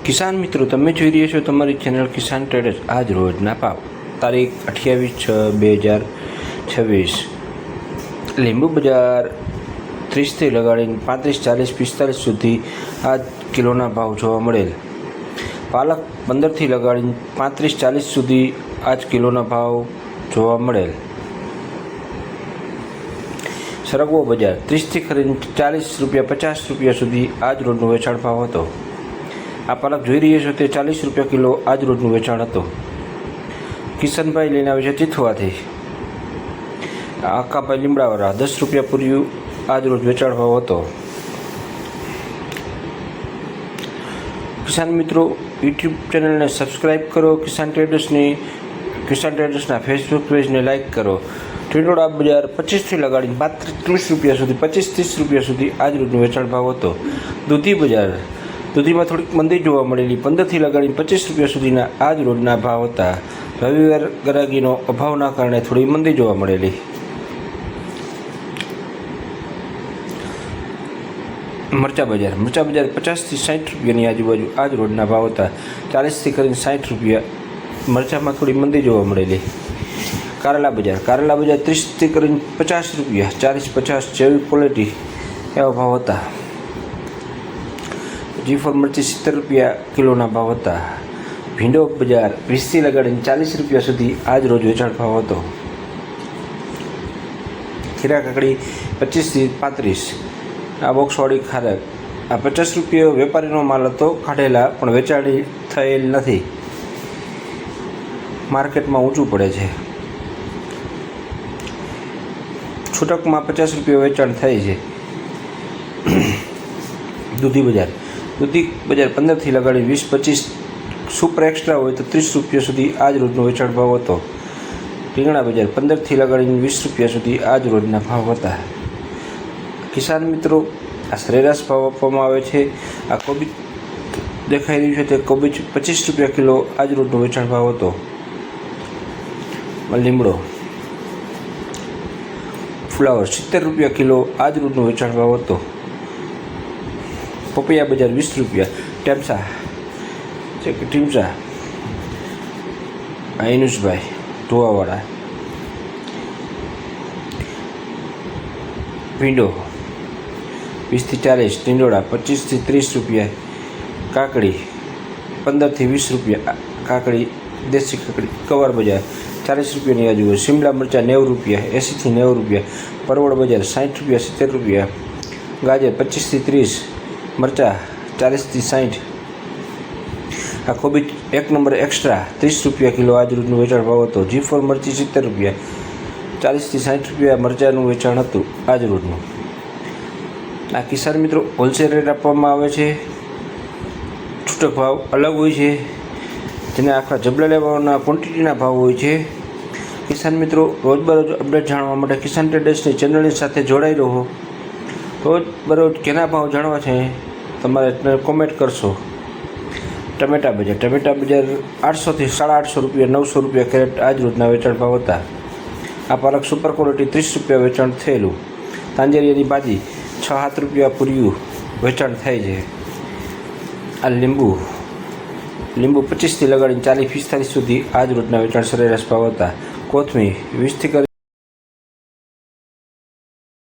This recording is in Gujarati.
કિસાન મિત્રો, તમે જોઈ રહ્યા છો તમારી ચેનલ કિસાન ટ્રેડર્સ. આજ રોજના ભાવ તારીખ 28/6/2026. લીંબુ બજાર 30થી લગાડીને 35, 40, 45 સુધી આજ કિલોના ભાવ જોવા મળેલ. પાલક 15થી લગાડીને 35, 40 સુધી આજ કિલોના ભાવ જોવા મળેલ. સરગવો બજાર 30થી ખરીને 40 રૂપિયા, 50 રૂપિયા સુધી આજ રોજનો વેચાણ ભાવ હતો. આ પાલક જોઈ રહ્યા છો તે 40 રૂપિયા કિલો આજ રોજનું વેચાણ હતું. કિશનભાઈ લઈને આવે છે ચીથવાથી. આકાભાઈ લીમડાવાળા 10 રૂપિયા પૂર્યું આજ રોજ વેચાણ ભાવ હતો. કિસાન મિત્રો, યુટ્યુબ ચેનલને સબસ્ક્રાઈબ કરો. કિસાન ટ્રેડર્સના ફેસબુક પેજને લાઇક કરો. ટીંડોળા બજાર 25થી લગાડીને 32 રૂપિયા સુધી, 25-30 રૂપિયા સુધી આજ રોજનું વેચાણ ભાવ હતો. દૂધી બજાર, દૂધીમાં થોડીક મંદી જોવા મળેલી. 15થી લગાડીને 25 રૂપિયા સુધીના આજ રોજના ભાવ હતા. રવિવાર ગરાગીનો અભાવના કારણે થોડી મંદી જોવા મળેલી. મરચા બજાર 50થી 60 રૂપિયાની આજુબાજુ આજ રોજના ભાવ હતા. 40થી કરીને 60 રૂપિયા મરચામાં થોડી મંદી જોવા મળેલી. કારેલા બજાર 30થી કરીને 50 રૂપિયા, 40-50 જેવી ક્વોલિટી એવા ભાવ હતા. G4 મરચી 70 રૂપિયા કિલોના ભાવ હતા. ભીંડો બજાર 20થી લગાડીને 40 રૂપિયા સુધી આજ રોજ વેચાણ ભાવ હતો. ખીરા કાકડી 25થી 35. આ બોક્સવાળી ખારક આ 50 રૂપિયા વેપારીનો માલ હતો, કાઢેલા પણ વેચાણી થયેલ નથી. માર્કેટમાં ઊંચું પડે છે. છૂટકમાં 50 રૂપિયા વેચાણ થાય છે. દૂધી બજાર 15થી લગાડી 20-25, સુપર એક્સ્ટ્રા હોય તો 30 રૂપિયા સુધી આજ રોજનો વેચાણ ભાવ હતો. રીંગણા બજાર 15થી લગાડીને 20 રૂપિયા સુધી આજ રોજના ભાવ હતા. કિસાન મિત્રો, આ સરેરાશ ભાવ આપવામાં આવે છે. આ કોબીજ દેખાઈ રહ્યું છે તે કોબીજ 25 રૂપિયા કિલો આજ રોજનો વેચાણ ભાવ હતો. લીમડો ફ્લાવર 70 રૂપિયા કિલો આજ રોજનો વેચાણ ભાવ હતો. પપૈયા બજાર 20 રૂપિયા. ટીમસા આઈનુસભાઈ ધોવાવાળા. ભીંડો 20થી 40. ટીંડોળા 25થી 30 રૂપિયા. કાકડી 15થી 20 રૂપિયા. કાકડી દેશી કાકડી. કવાર બજાર 40 રૂપિયાની આજુબાજુ. શિમલા મરચાં 90 રૂપિયા, 80થી 90 રૂપિયા. પરવળ બજાર 60 રૂપિયા, 70 રૂપિયા. ગાજર 25થી 30. મરચાં 40થી 60. આ કોબીજ 1 નંબર એક્સ્ટ્રા 30 રૂપિયા કિલો આજ રોજનું વેચાણ ભાવ હતો. G4 મરચી 70 રૂપિયા, 40થી 60 રૂપિયા મરચાંનું વેચાણ હતું આજ રોજનું. આ કિસાન મિત્રો હોલસેલ રેટ આપવામાં આવે છે. છૂટક ભાવ અલગ હોય છે, જેને આખા જબલા લેવાના ક્વોન્ટિટીના ભાવ હોય છે. કિસાન મિત્રો, રોજબરોજ અપડેટ જાણવા માટે કિસાન ટ્રેડર્સની ચેનલની સાથે જોડાઈ રહો. રોજબરોજ કેના ભાવ જાણવા છે તમારે કોમેન્ટ કરશો. ટમેટા બજાર 800થી 850 રૂપિયા, 900 રૂપિયા કેરેટ આજ રોજના વેચાણ ભાવ હતા. આ પાલક સુપર ક્વોલિટી 30 રૂપિયા વેચાણ થયેલું. તાંજેરિયાની ભાજી 6-7 રૂપિયા પૂર્યું વેચાણ થાય છે. આ લીંબુ 25થી લગાડીને 40-45 સુધી આજ રોજના વેચાણ સરેરાશ ભાવ હતા. કોથમીર 20થી